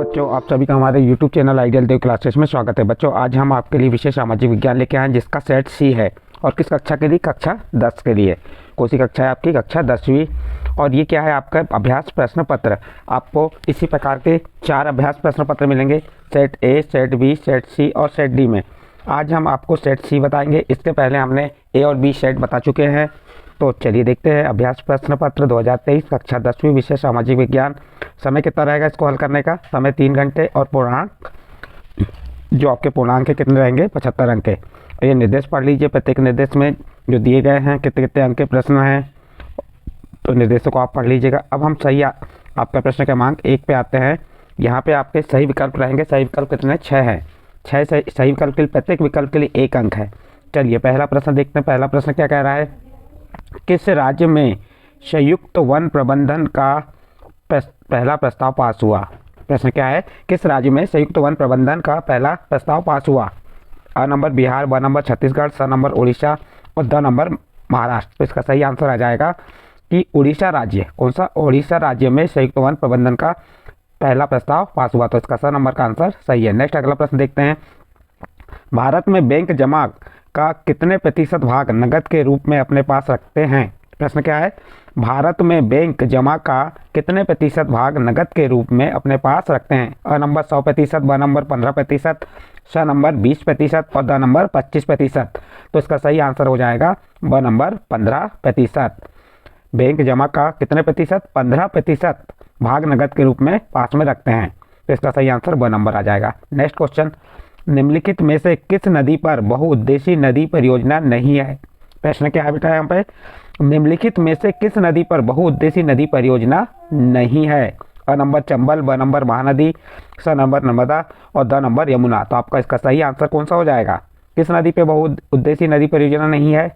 बच्चों, आप सभी का हमारे YouTube चैनल आइडियल देव क्लासेस में स्वागत है। बच्चों, आज हम आपके लिए विशेष सामाजिक विज्ञान लेके आए हैं जिसका सेट सी है। और किस कक्षा के लिए? कक्षा 10 के लिए। कौन सी कक्षा है आपकी? कक्षा 10वीं। और ये क्या है? आपका अभ्यास प्रश्न पत्र। आपको इसी प्रकार के 4 अभ्यास प्रश्न पत्र मिलेंगे, set A, set B, set C और सेट डी में। आज हम आपको सेट सी बताएंगे। इसके पहले हमने ए और बी सेट बता चुके हैं। तो चलिए देखते हैं अभ्यास प्रश्न पत्र 2023 कक्षा 10वीं विषय सामाजिक विज्ञान। समय कितना रहेगा इसको हल करने का? समय 3 घंटे। और पूर्णांक, जो आपके पूर्णांक के कितने रहेंगे? 75 अंक के। ये निर्देश पढ़ लीजिए। प्रत्येक निर्देश में जो दिए गए हैं कितने कितने अंक के प्रश्न हैं, तो निर्देशों को आप पढ़ लीजिएगा। अब हम सही आपका प्रश्न क्रमांक 1 पे आते हैं। यहाँ पे आपके सही विकल्प रहेंगे। सही विकल्प कितने? 6 हैं। 6 सही विकल्प के लिए, प्रत्येक विकल्प के लिए 1 अंक है। चलिए पहला प्रश्न देखते हैं। पहला प्रश्न क्या कह रहा है? किस राज्य में संयुक्त वन प्रबंधन का पहला प्रस्ताव पास हुआ? प्रश्न क्या है? किस राज्य में संयुक्त वन प्रबंधन का पहला प्रस्ताव पास हुआ? अ नंबर बिहार, ब नंबर छत्तीसगढ़, स नंबर उड़ीसा और द नंबर महाराष्ट्र। तो इसका सही आंसर आ जाएगा कि उड़ीसा राज्य। कौन सा? उड़ीसा राज्य में संयुक्त वन प्रबंधन का पहला प्रस्ताव पास हुआ। तो इसका स नंबर का आंसर सही है। नेक्स्ट अगला प्रश्न देखते हैं। भारत में बैंक जमा का कितने प्रतिशत भाग नकद के रूप में अपने पास रखते हैं? प्रश्न क्या है? भारत में बैंक जमा का कितने प्रतिशत भाग नकद के रूप में अपने पास रखते हैं? अ नंबर 100%, ब नंबर 15%, स नंबर 20% और द नंबर 25%। तो इसका सही आंसर हो जाएगा ब नंबर 15%। बैंक जमा का कितने प्रतिशत? 15% भाग नकद के रूप में पास में रखते हैं। तो इसका सही आंसर ब नंबर आ जाएगा। Next question. निम्नलिखित में से किस नदी पर बहुउद्देशीय नदी परियोजना नहीं है? प्रश्न क्या है बेटा यहाँ पे? निम्नलिखित में से किस नदी पर बहुउद्देशीय नदी परियोजना नहीं है? अ नंबर चंबल, ब नंबर महानदी, स नंबर नर्मदा और द नंबर यमुना। तो आपका इसका सही आंसर कौन सा हो जाएगा? किस नदी पे बहुउद्देशीय नदी परियोजना नहीं है?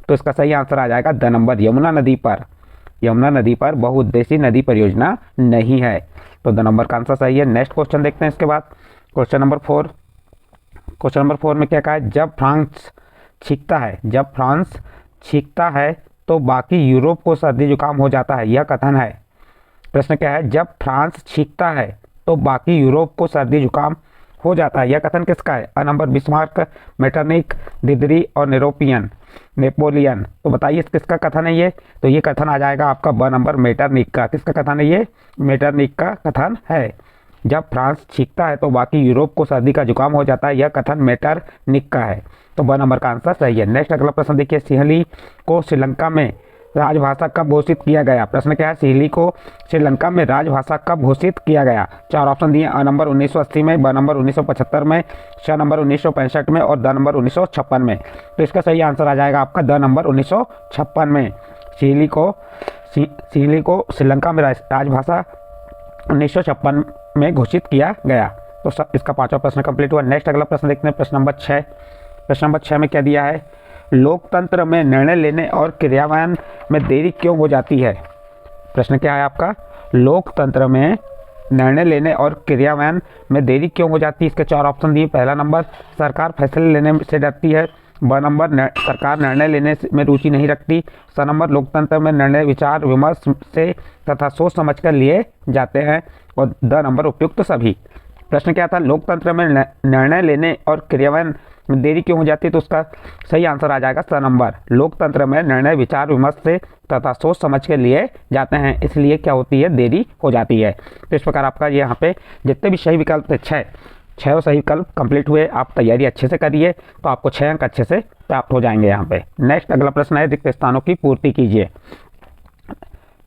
तो इसका सही आंसर आ जाएगा द नंबर यमुना नदी पर। यमुना नदी पर बहुउद्देशीय नदी परियोजना नहीं है। तो द नंबर का आंसर सही है। नेक्स्ट क्वेश्चन देखते हैं। इसके बाद क्वेश्चन नंबर 4। क्वेश्चन नंबर 4 में क्या कहा है? जब फ्रांस छींकता है तो बाकी यूरोप को सर्दी जुकाम हो जाता है, यह कथन है। प्रश्न क्या है? जब फ्रांस छींकता है तो बाकी यूरोप को सर्दी जुकाम हो जाता है, यह कथन किसका है? अ नंबर बिस्मार्क, मेटरनिक, दिदरी और नेपोलियन। तो बताइए किसका कथन है ये? तो ये कथन आ जाएगा आपका ब नंबर मेटरनिक का। किसका कथन है ये? मेटरनिक का कथन है। जब फ्रांस छींकता है तो बाकी यूरोप को सर्दी का जुकाम हो जाता है, यह कथन मेटरनिक का है। तो ब नंबर का आंसर सही है। नेक्स्ट अगला प्रश्न देखिए। सिंहली को श्रीलंका में राजभाषा कब घोषित किया गया? प्रश्न क्या है? सिंहली को श्रीलंका में राजभाषा कब घोषित किया गया? 4 ऑप्शन दिए। अ नंबर 1980 में, ब नंबर 1975 में, स नंबर 1965 में और द नंबर 1956 में। तो इसका सही आंसर आ जाएगा आपका द नंबर 1956 में। सिंहली को श्रीलंका में राजभाषा 1956 में घोषित किया गया। तो इसका 5वां प्रश्न कंप्लीट हुआ। नेक्स्ट अगला प्रश्न देखते हैं। प्रश्न नंबर 6। प्रश्न नंबर 6 में क्या दिया है? लोकतंत्र में निर्णय लेने और क्रियान्वयन में देरी क्यों हो जाती है? प्रश्न क्या है आपका? लोकतंत्र में निर्णय लेने और क्रियान्वयन में देरी क्यों हो जाती है? इसके 4 ऑप्शन दिए। पहला नंबर सरकार फैसले लेने से डरती है, ब नंबर सरकार निर्णय लेने में रुचि नहीं रखती, स नंबर लोकतंत्र में निर्णय विचार विमर्श से तथा सोच समझ कर लिए जाते हैं और द नंबर उपयुक्त सभी। प्रश्न क्या था? लोकतंत्र में निर्णय लेने और क्रियान्वयन में देरी क्यों हो जाती है? तो उसका सही आंसर आ जाएगा स नंबर। लोकतंत्र में निर्णय विचार विमर्श से तथा सोच समझ के लिए जाते हैं, इसलिए क्या होती है? देरी हो जाती है। तो इस प्रकार आपका यहाँ पे जितने भी सही विकल्प थे 6 सही विकल्प कंप्लीट हुए। आप तैयारी अच्छे से करिए तो आपको 6 अंक अच्छे से प्राप्त हो जाएंगे यहाँ पे। नेक्स्ट अगला प्रश्न है, रिक्त स्थानों की पूर्ति कीजिए।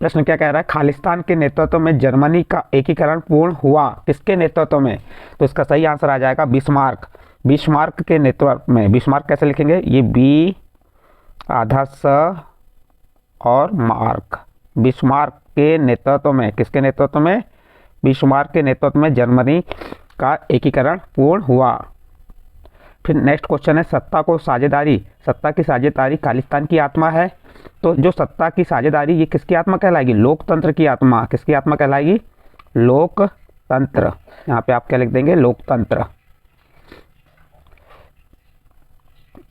प्रश्न क्या कह रहा है? खालिस्तान के नेतृत्व में जर्मनी का एकीकरण पूर्ण हुआ, किसके नेतृत्व में? तो इसका सही आंसर आ जाएगा बिस्मार्क के नेतृत्व में। बिस्मार्क कैसे लिखेंगे? ये बी आधा स और मार्क। बिस्मार्क के नेतृत्व में। किसके नेतृत्व में? बिस्मार्क के नेतृत्व में जर्मनी का एकीकरण पूर्ण हुआ। फिर नेक्स्ट क्वेश्चन है, सत्ता की साझेदारी खालिस्तान की आत्मा है। तो जो सत्ता की साझेदारी, ये किसकी आत्मा कहलाएगी? लोकतंत्र की आत्मा। किसकी आत्मा कहलाएगी? लोकतंत्र। यहाँ पे आप क्या लिख देंगे? लोकतंत्र।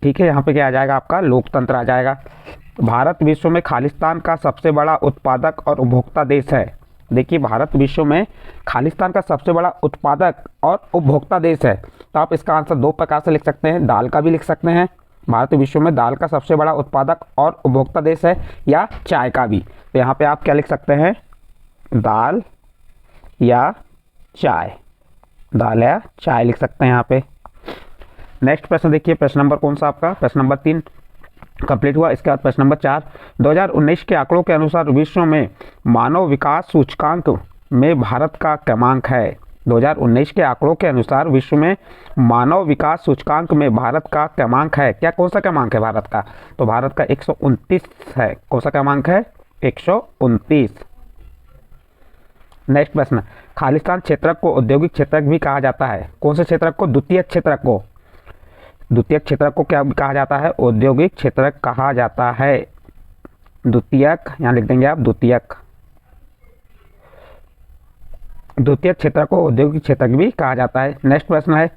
ठीक है, यहाँ पे क्या आ जाएगा आपका? लोकतंत्र आ जाएगा। भारत विश्व में खालिस्तान का सबसे बड़ा उत्पादक और उपभोक्ता देश है। देखिए भारत विश्व में खालिस्तान का सबसे बड़ा उत्पादक और उपभोक्ता देश है। तो आप इसका आंसर दो प्रकार से लिख सकते हैं, दाल का भी लिख सकते हैं, भारत विश्व में दाल का सबसे बड़ा उत्पादक और उपभोक्ता देश है, या चाय का भी। तो यहाँ पे आप क्या लिख सकते हैं, दाल या चाय, दाल या चाय लिख सकते हैं यहाँ पे। नेक्स्ट प्रश्न देखिए, प्रश्न नंबर कौन सा आपका, प्रश्न नंबर 3 कंप्लीट हुआ। इसके बाद प्रश्न नंबर 4, 2019 के आंकड़ों के अनुसार विश्व में मानव विकास सूचकांक में भारत का क्रमांक है। 2019 के आंकड़ों के अनुसार विश्व में मानव विकास सूचकांक में भारत का क्रमांक है। क्या कौन सा क्रमांक है भारत का, तो भारत का 129 है। कौन सा क्रमांक है, 129। नेक्स्ट प्रश्न, खालिस्तान क्षेत्रक को औद्योगिक क्षेत्रक भी कहा जाता है। कौन से क्षेत्रक को, द्वितीयक क्षेत्रक को, द्वितीयक क्षेत्रक को क्या कहा जाता है, औद्योगिक क्षेत्रक कहा जाता है। द्वितीयक यहाँ लिख देंगे आप, द्वितीयक, द्वितीयक क्षेत्र को औद्योगिक क्षेत्र भी कहा जाता है। नेक्स्ट प्रश्न है,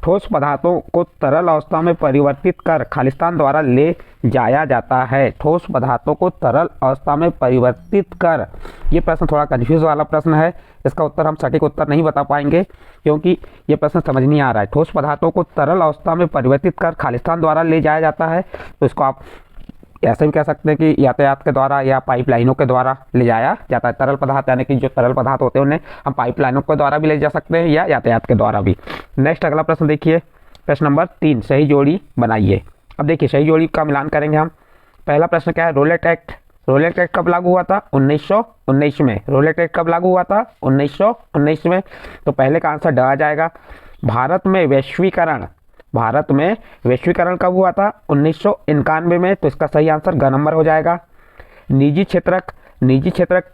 ठोस पदार्थों को तरल अवस्था में परिवर्तित कर खालिस्तान द्वारा ले जाया जाता है। ठोस पदार्थों को तरल अवस्था में परिवर्तित कर, ये प्रश्न थोड़ा कंफ्यूज वाला प्रश्न है। इसका उत्तर हम सटीक उत्तर नहीं बता पाएंगे क्योंकि ये प्रश्न समझ नहीं आ रहा है। ठोस पदार्थों को तरल अवस्था में परिवर्तित कर खालिस्तान द्वारा ले जाया जाता है, तो इसको आप ऐसे भी कह सकते हैं कि यातायात के द्वारा या पाइपलाइनों के द्वारा ले जाया जाता है। तरल पदार्थ यानी कि जो तरल पदार्थ होते हैं उन्हें हम पाइपलाइनों के द्वारा भी ले जा सकते हैं या यातायात के द्वारा भी। नेक्स्ट अगला प्रश्न देखिए, प्रश्न नंबर 3, सही जोड़ी बनाइए। अब देखिए सही जोड़ी का मिलान करेंगे हम। पहला प्रश्न क्या है, रोलेट एक्ट। रोलेट एक्ट कब लागू हुआ था, 1919 में। रोलेट एक्ट कब लागू हुआ था, 1919 में। तो पहले का आंसर ड आ जाएगा। भारत में वैश्वीकरण, भारत में वैश्वीकरण कब हुआ था, 1991 में। तो इसका सही आंसर ग नंबर हो जाएगा। निजी क्षेत्रक, निजी क्षेत्रक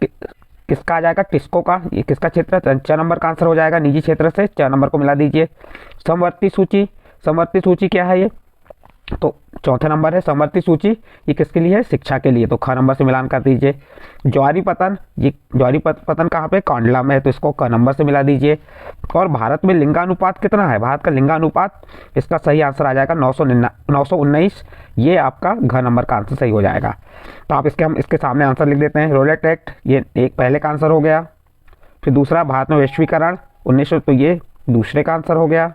किसका आ जाएगा, टिस्को का। ये किसका क्षेत्र है, 4 नंबर का आंसर हो जाएगा। निजी क्षेत्र से 4 नंबर को मिला दीजिए। समवर्ती सूची, समवर्ती सूची क्या है ये, तो चौथे नंबर है समवर्ती सूची। ये किसके लिए है, शिक्षा के लिए। तो ख नंबर से मिलान कर दीजिए। ज्वारी पतन, ये ज्वारी पतन कहाँ पे, कांडला में है, तो इसको क नंबर से मिला दीजिए। और भारत में लिंगानुपात कितना है, भारत का लिंगानुपात, इसका सही आंसर आ जाएगा 919। ये आपका घ नंबर का आंसर सही हो जाएगा। तो आप हम इसके सामने आंसर लिख देते हैं। रोलेट एक्ट ये एक पहले का आंसर हो गया। फिर दूसरा भारत में वैश्वीकरण 1900, तो ये दूसरे का आंसर हो गया।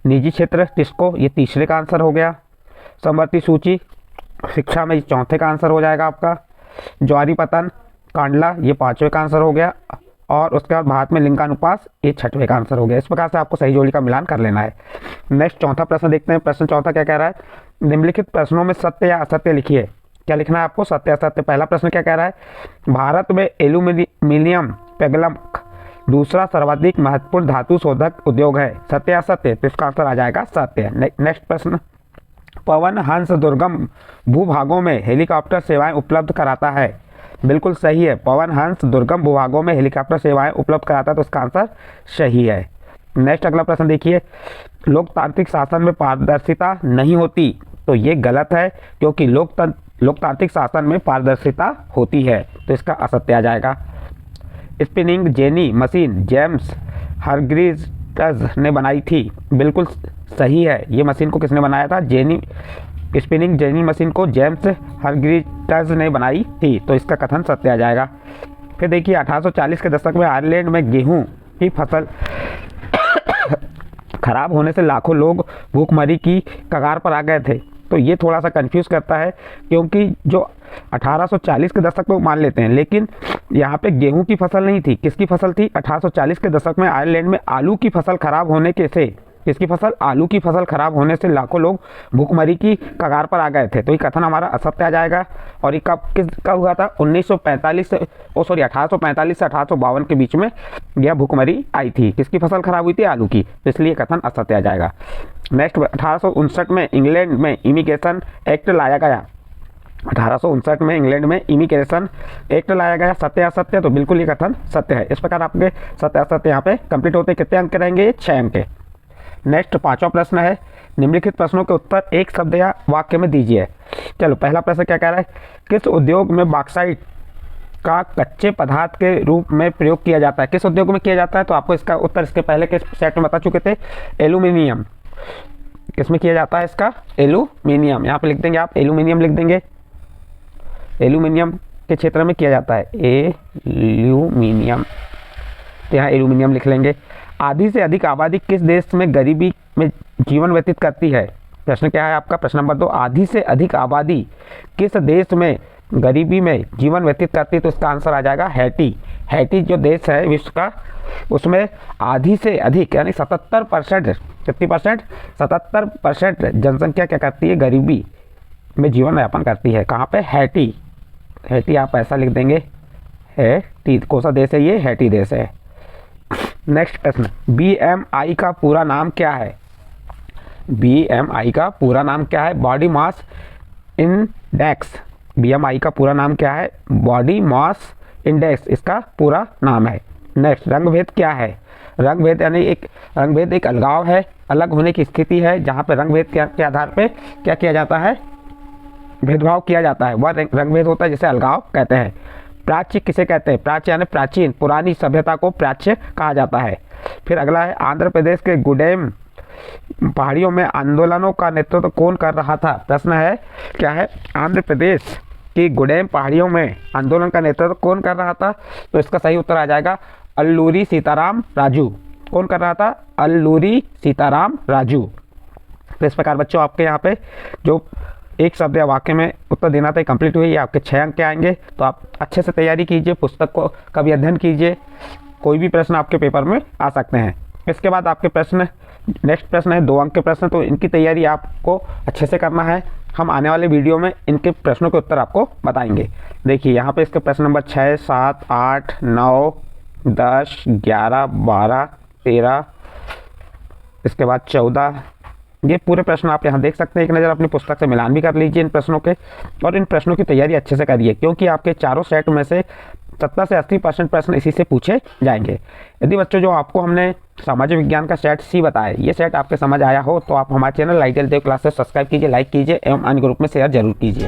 निजी क्षेत्र टिस्को, ये तीसरे का आंसर हो गया। समवर्ती सूची शिक्षा में चौथे का आंसर हो जाएगा आपका। ज्वारी पतन कांडला, ये 5वें का आंसर हो गया। और उसके बाद भारत में लिंगानुपात, ये 6वें का आंसर हो गया। इस प्रकार से आपको सही जोड़ी का मिलान कर लेना है। नेक्स्ट चौथा प्रश्न देखते हैं। प्रश्न चौथा क्या कह रहा है, निम्नलिखित प्रश्नों में सत्य या असत्य लिखिए। क्या लिखना है आपको, सत्य असत्य। पहला प्रश्न क्या कह रहा है, भारत में एल्यूमिनियम पेगलम दूसरा सर्वाधिक महत्वपूर्ण धातु शोधक उद्योग है। सत्य या असत्य, तो इसका आंसर आ जाएगा सत्य। नेक्स्ट प्रश्न, पवन हंस दुर्गम भूभागों में हेलीकॉप्टर सेवाएं उपलब्ध कराता है। बिल्कुल सही है, पवन हंस दुर्गम भूभागों में हेलीकॉप्टर सेवाएं उपलब्ध कराता है, तो इसका आंसर सही है। नेक्स्ट अगला प्रश्न देखिए, लोकतांत्रिक शासन में पारदर्शिता नहीं होती, तो ये गलत है क्योंकि लोकतांत्रिक शासन में पारदर्शिता होती है, तो इसका असत्य आ जाएगा। Spinning jenny machine James Hargreaves ने बनाई थी। बिल्कुल सही है, ये मशीन को किसने बनाया था, स्पिनिंग जेनी मशीन को जेम्स हरग्रीव्स ने बनाई थी, तो इसका कथन सत्य आ जाएगा। फिर देखिए 1840 के दशक में आयरलैंड में गेहूं की फसल खराब होने से लाखों लोग भूखमरी की कगार पर आ गए थे। तो ये थोड़ा सा कंफ्यूज करता है क्योंकि जो 1840 के दशक में मान लेते हैं, लेकिन यहाँ पे गेहूं की फसल नहीं थी। किसकी फसल थी, 1840 के दशक में आयरलैंड में आलू की फसल खराब होने के से, किसकी फसल, आलू की फसल खराब होने से लाखों लोग भूखमरी की कगार पर आ गए थे। तो ये कथन हमारा असत्य आ जाएगा। और ये कब हुआ था, 1845 से 1852 के बीच में यह भूखमरी आई थी। किसकी फसल खराब हुई थी, आलू की, तो इसलिए कथन असत्य आ जाएगा। नेक्स्ट 1859 में इंग्लैंड में इमिग्रेशन एक्ट लाया गया। 1859 में इंग्लैंड में इमिग्रेशन एक्ट लाया गया। सत्य असत्य, तो बिल्कुल ये कथन सत्य है। इस प्रकार आपके सत्य असत्य यहाँ पे कंप्लीट होते। कितने अंक रहेंगे, 6 अंक के। नेक्स्ट 5वां प्रश्न है, निम्नलिखित प्रश्नों के उत्तर एक शब्द या वाक्य में दीजिए। चलो पहला प्रश्न क्या कह रहा है, किस उद्योग में बॉक्साइट का कच्चे पदार्थ के रूप में प्रयोग किया जाता है। किस उद्योग में किया जाता है, तो आपको इसका उत्तर इसके पहले के सेट में बता चुके थे। एल्यूमिनियम, किसमें किया जाता है इसका, एल्यूमिनियम। यहाँ पे लिख देंगे आप, एल्यूमिनियम लिख देंगे। एल्यूमिनियम के क्षेत्र में किया जाता है? एल्यूमिनियम, तो यहाँ एल्यूमिनियम लिख लेंगे। आधी से अधिक आबादी किस देश में गरीबी में जीवन व्यतीत करती है? प्रश्न क्या है आपका? प्रश्न नंबर 2, आधी से अधिक आबादी किस देश में गरीबी में जीवन व्यतीत करती है? तो इसका आंसर आ जाएगा हैटी। हैटी जो देश है विश्व का, उसमें आधी से अधिक यानी 77%, कितनी परसेंट? 77% जनसंख्या क्या करती है? गरीबी में जीवन यापन करती है। कहाँ पे? हैटी। हैटी आप ऐसा लिख देंगे, हैटी। कौन सा देश है ये? हैटी देश है। नेक्स्ट प्रश्न, BMI का पूरा नाम क्या है? BMI का पूरा नाम क्या है? Body mass index. BMI का पूरा नाम क्या है? बॉडी मास इंडेक्स इसका पूरा नाम है। नेक्स्ट, रंगभेद क्या है? रंगभेद यानी रंगभेद एक अलगाव है, अलग होने की स्थिति है जहाँ पे रंगभेद के आधार पे क्या किया जाता है? भेदभाव किया जाता है, वह रंगभेद होता है जिसे अलगाव कहते हैं। प्राच्य किसे कहते हैं? प्राच्य यानी प्राचीन, पुरानी सभ्यता को प्राच्य कहा जाता है। फिर अगला है, आंध्र प्रदेश के गुडेम पहाड़ियों में आंदोलनों का नेतृत्व कौन कर रहा था? प्रश्न है क्या है? आंध्र प्रदेश की गुडेम पहाड़ियों में आंदोलन का नेतृत्व कौन कर रहा था? तो इसका सही उत्तर आ जाएगा अल्लूरी सीताराम राजू। कौन कर रहा था? अल्लूरी सीताराम राजू। तो इस प्रकार बच्चों आपके यहाँ पे जो एक शब्द या वाक्य में उत्तर देना था कंप्लीट हुई। आपके 6 अंक के आएंगे। तो आप अच्छे से तैयारी कीजिए, पुस्तक को का भी अध्ययन कीजिए, कोई भी प्रश्न आपके पेपर में आ सकते हैं। इसके बाद आपके प्रश्न, नेक्स्ट प्रश्न है 2 अंक के प्रश्न, तो इनकी तैयारी आपको अच्छे से करना है। हम आने वाले वीडियो में इनके प्रश्नों के उत्तर आपको बताएंगे। देखिए यहाँ पे इसके प्रश्न नंबर 6, 7, 8, 9, 10, 11, 12, 13, इसके बाद 14, ये पूरे प्रश्न आप यहाँ देख सकते हैं। एक नज़र अपनी पुस्तक से मिलान भी कर लीजिए इन प्रश्नों के, और इन प्रश्नों की तैयारी अच्छे से करिए, क्योंकि आपके चारों सेट में से 70 से 80% प्रश्न इसी से पूछे जाएंगे। यदि बच्चों जो आपको हमने सामाजिक विज्ञान का सेट सी बताया, ये सेट आपके समझ आया हो, तो आप हमारे चैनल आइडियल देव क्लासेस सब्सक्राइब कीजिए, लाइक कीजिए एवं अन्य ग्रुप में शेयर जरूर कीजिए।